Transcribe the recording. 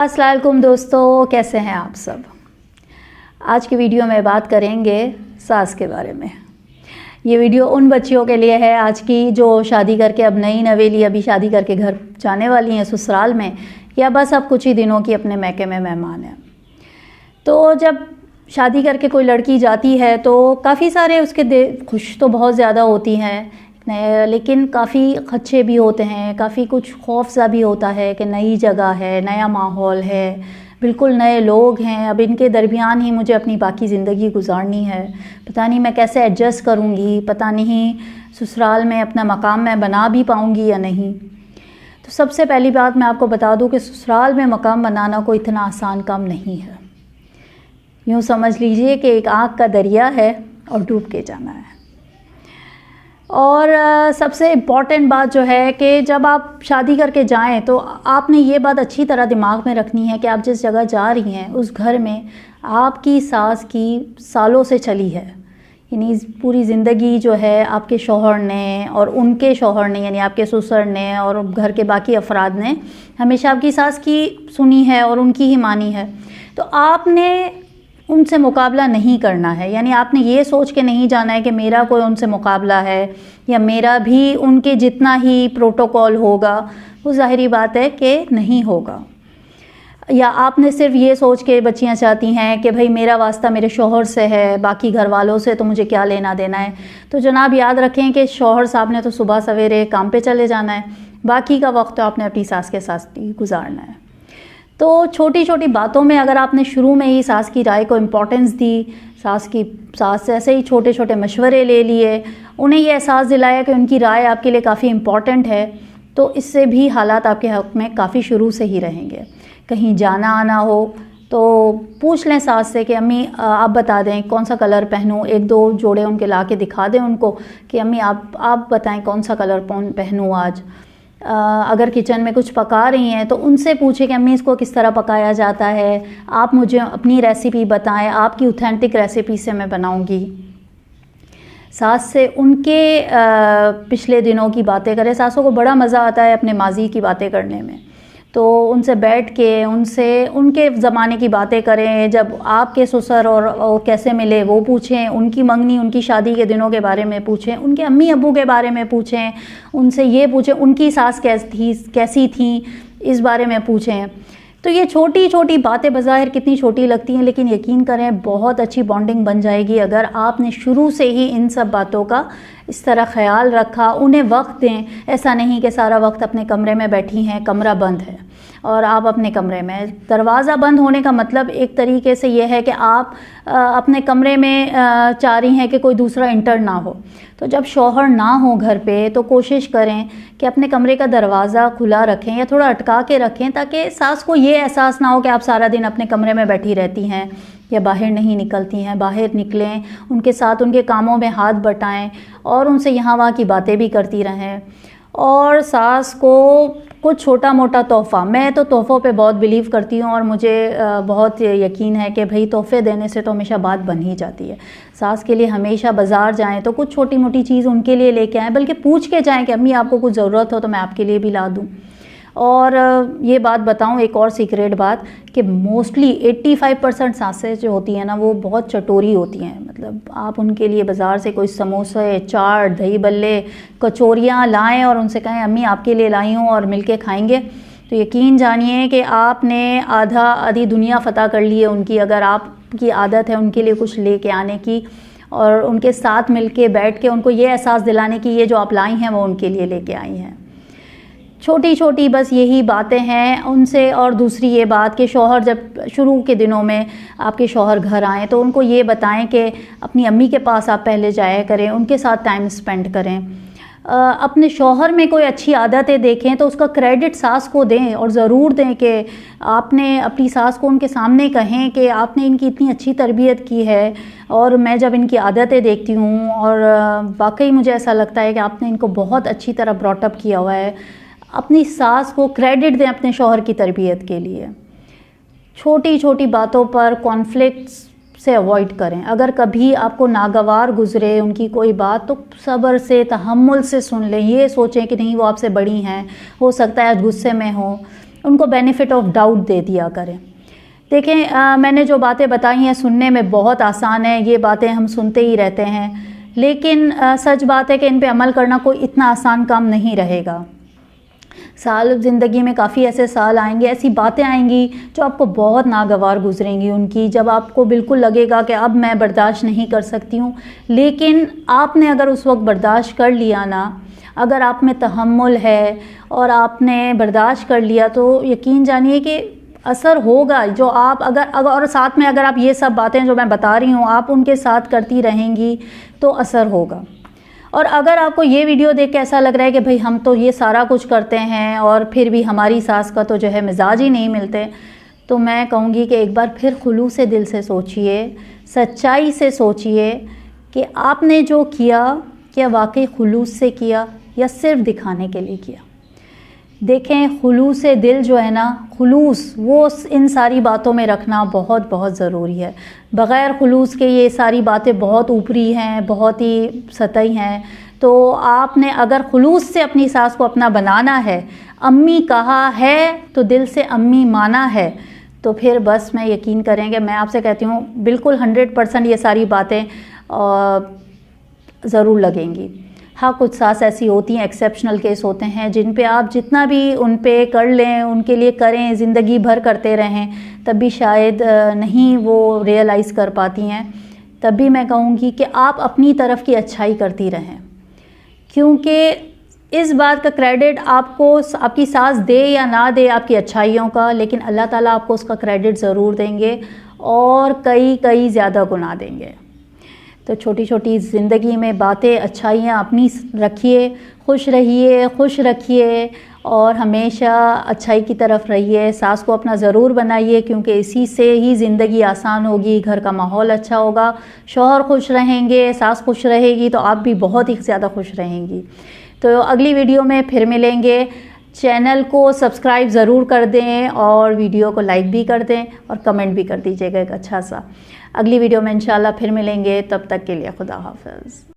अस्सलाम वालेकुम दोस्तों, कैसे हैं आप सब। आज की वीडियो में बात करेंगे सास के बारे में। ये वीडियो उन बच्चियों के लिए है आज की जो शादी करके अब नई नवेली अभी शादी करके घर जाने वाली हैं ससुराल में, या बस अब कुछ ही दिनों की अपने मैके में मेहमान हैं। तो जब शादी करके कोई लड़की जाती है तो काफ़ी सारे उसके खुश तो बहुत ज़्यादा होती हैं, लेकिन काफ़ी खदशे भी होते हैं, काफ़ी कुछ खौफज़ा भी होता है कि नई जगह है, नया माहौल है, बिल्कुल नए लोग हैं। अब इनके दरमियान ही मुझे अपनी बाकी ज़िंदगी गुजारनी है। पता नहीं मैं कैसे एडजस्ट करूँगी, पता नहीं ससुराल में अपना मकाम मैं बना भी पाऊँगी या नहीं। तो सबसे पहली बात मैं आपको बता दूँ कि ससुराल में मकाम बनाना कोई इतना आसान काम नहीं है। यूँ समझ लीजिए कि एक आग का दरिया है और डूब के जाना है। और सबसे इम्पॉर्टेंट बात जो है कि जब आप शादी करके जाएं तो आपने ये बात अच्छी तरह दिमाग में रखनी है कि आप जिस जगह जा रही हैं उस घर में आपकी सास की सालों से चली है, यानी पूरी ज़िंदगी जो है आपके शौहर ने और उनके शौहर ने, यानी आपके ससुर ने और घर के बाकी अफराद ने हमेशा आपकी सास की सुनी है और उनकी ही मानी है। तो आपने उनसे मुकाबला नहीं करना है, यानी आपने ये सोच के नहीं जाना है कि मेरा कोई उनसे मुकाबला है या मेरा भी उनके जितना ही प्रोटोकॉल होगा। वो ज़ाहिरी बात है कि नहीं होगा। या आपने सिर्फ ये सोच के बच्चियां चाहती हैं कि भाई मेरा वास्ता मेरे शौहर से है, बाकी घर वालों से तो मुझे क्या लेना देना है। तो जनाब याद रखें कि शौहर साहब ने तो सुबह सवेरे काम पे चले जाना है, बाकी का वक्त तो आपने अपनी सास के साथ ही गुजारना है। तो छोटी छोटी बातों में अगर आपने शुरू में ही सास की राय को इम्पोर्टेंस दी, सास से ऐसे ही छोटे छोटे मशवरे ले लिए, उन्हें ये एहसास दिलाया कि उनकी राय आपके लिए काफ़ी इम्पॉर्टेंट है, तो इससे भी हालात आपके हक़ में काफ़ी शुरू से ही रहेंगे। कहीं जाना आना हो तो पूछ लें सास से कि अम्मी आप बता दें कौन सा कलर पहनूं, एक दो जोड़े उनके ला के दिखा दें उनको कि अम्मी आप बताएं कौन सा कलर पहनूं आज। अगर किचन में कुछ पका रही हैं तो उनसे पूछें कि अम्मी इसको किस तरह पकाया जाता है, आप मुझे अपनी रेसिपी बताएं, आपकी ऑथेंटिक रेसिपी से मैं बनाऊंगी। सास से उनके पिछले दिनों की बातें करें। सासों को बड़ा मज़ा आता है अपने माजी की बातें करने में, तो उनसे बैठ के उनसे उनके ज़माने की बातें करें। जब आपके ससुर और कैसे मिले वो पूछें, उनकी मंगनी उनकी शादी के दिनों के बारे में पूछें, उनके अम्मी अब्बू के बारे में पूछें, उनसे ये पूछें उनकी सास कैसी थी इस बारे में पूछें। तो ये छोटी छोटी बातें बज़ाहिर कितनी छोटी लगती हैं, लेकिन यकीन करें बहुत अच्छी बॉन्डिंग बन जाएगी अगर आपने शुरू से ही इन सब बातों का इस तरह ख्याल रखा। उन्हें वक्त दें, ऐसा नहीं कि सारा वक्त अपने कमरे में बैठी हैं, कमरा बंद है और आप अपने कमरे में। दरवाज़ा बंद होने का मतलब एक तरीके से यह है कि आप अपने कमरे में चाह रही हैं कि कोई दूसरा इंटर ना हो। तो जब शौहर ना हो घर पे तो कोशिश करें कि अपने कमरे का दरवाज़ा खुला रखें या थोड़ा अटका के रखें, ताकि सास को ये एहसास ना हो कि आप सारा दिन अपने कमरे में बैठी रहती हैं या बाहर नहीं निकलती हैं। बाहर निकलें, उनके साथ उनके कामों में हाथ बटाएं और उनसे यहाँ वहाँ की बातें भी करती रहें। और सास को कुछ छोटा मोटा तोहफ़ा, मैं तो तोहफ़ों पे बहुत बिलीव करती हूँ और मुझे बहुत यकीन है कि भाई तोहफ़े देने से तो हमेशा बात बन ही जाती है। सास के लिए हमेशा बाज़ार जाएं तो कुछ छोटी मोटी चीज़ उनके लिए लेके आएँ, बल्कि पूछ के जाएं कि अम्मी आपको कुछ ज़रूरत हो तो मैं आपके लिए भी ला दूँ। और ये बात बताऊं, एक और सीक्रेट बात, कि मोस्टली 85% सासें जो होती हैं ना वो बहुत चटोरी होती हैं। मतलब आप उनके लिए बाज़ार से कोई समोसे, चाट, दही बल्ले, कचौरियाँ लाएं और उनसे कहें अम्मी आपके लिए लाई हूँ और मिलके खाएंगे, तो यकीन जानिए कि आपने आधी दुनिया फ़तह कर ली है उनकी। अगर आपकी आदत है उनके लिए कुछ लेके आने की और उनके साथ मिलके बैठ के उनको ये एहसास दिलाने की ये जो आप लाई हैं वो उनके लिए लेके आई हैं। छोटी छोटी बस यही बातें हैं उनसे। और दूसरी ये बात कि शौहर जब शुरू के दिनों में आपके शौहर घर आएँ तो उनको ये बताएं कि अपनी अम्मी के पास आप पहले जाया करें, उनके साथ टाइम स्पेंड करें। अपने शौहर में कोई अच्छी आदतें देखें तो उसका क्रेडिट सास को दें और ज़रूर दें कि आपने अपनी सास को उनके सामने कहें कि आपने इनकी इतनी अच्छी तरबियत की है और मैं जब इनकी आदतें देखती हूँ और वाकई मुझे ऐसा लगता है कि आपने इनको बहुत अच्छी तरह ब्रॉटअप किया हुआ है। अपनी सास को क्रेडिट दें अपने शौहर की तरबियत के लिए। छोटी छोटी बातों पर कॉन्फ्लिक्ट्स से अवॉइड करें। अगर कभी आपको नागवार गुजरे उनकी कोई बात तो सब्र से, तहम्मुल से सुन लें। ये सोचें कि नहीं वो आपसे बड़ी हैं, हो सकता है आज गुस्से में हो, उनको बेनिफिट ऑफ डाउट दे दिया करें। देखें, मैंने जो बातें बताई हैं सुनने में बहुत आसान है, ये बातें हम सुनते ही रहते हैं, लेकिन सच बात है कि इन पे अमल करना कोई इतना आसान काम नहीं रहेगा। साल ज़िंदगी में काफ़ी ऐसे साल आएंगे, ऐसी बातें आएंगी जो आपको बहुत नागवार गुजरेंगी उनकी, जब आपको बिल्कुल लगेगा कि अब मैं बर्दाश्त नहीं कर सकती हूँ। लेकिन आपने अगर उस वक्त बर्दाश्त कर लिया ना, अगर आप में तहम्मुल है और आपने बर्दाश्त कर लिया, तो यकीन जानिए कि असर होगा। जो आप अगर और साथ में अगर आप ये सब बातें जो मैं बता रही हूँ आप उनके साथ करती रहेंगी तो असर होगा। और अगर आपको ये वीडियो देख के ऐसा लग रहा है कि भाई हम तो ये सारा कुछ करते हैं और फिर भी हमारी सास का तो जो है मिजाज ही नहीं मिलते, तो मैं कहूँगी कि एक बार फिर खुलूस से दिल से सोचिए, सच्चाई से सोचिए कि आपने जो किया क्या वाकई खुलूस से किया या सिर्फ दिखाने के लिए किया। देखें, खुलूस से दिल जो है ना, खुलूस वो इन सारी बातों में रखना बहुत बहुत ज़रूरी है। बग़ैर खुलूस के ये सारी बातें बहुत ऊपरी हैं, बहुत ही सतही हैं। तो आपने अगर खुलूस से अपनी सास को अपना बनाना है, अम्मी कहा है तो दिल से अम्मी माना है, तो फिर बस मैं यकीन करेंगे, मैं आपसे कहती हूँ बिल्कुल 100% ये सारी बातें ज़रूर लगेंगी। हाँ, कुछ सास ऐसी होती हैं, एक्सेप्शनल केस होते हैं, जिन पे आप जितना भी उन पे कर लें, उनके लिए करें, ज़िंदगी भर करते रहें, तब भी शायद नहीं वो रियलाइज़ कर पाती हैं। तब भी मैं कहूँगी कि आप अपनी तरफ की अच्छाई करती रहें, क्योंकि इस बात का क्रेडिट आपको आपकी सास दे या ना दे आपकी अच्छाइयों का, लेकिन अल्लाह ताला आपको उसका क्रेडिट ज़रूर देंगे और कई ज़्यादा गुना देंगे। तो छोटी छोटी ज़िंदगी में बातें, अच्छाइयाँ अपनी रखिए, खुश रखिए और हमेशा अच्छाई की तरफ रहिए। सास को अपना ज़रूर बनाइए, क्योंकि इसी से ही ज़िंदगी आसान होगी, घर का माहौल अच्छा होगा, शौहर खुश रहेंगे, सास खुश रहेगी तो आप भी बहुत ही ज़्यादा खुश रहेंगी। तो अगली वीडियो में फिर मिलेंगे। चैनल को सब्सक्राइब ज़रूर कर दें और वीडियो को लाइक भी कर दें और कमेंट भी कर दीजिएगा एक अच्छा सा। अगली वीडियो में इंशाल्लाह फिर मिलेंगे, तब तक के लिए खुदा हाफ़िज़।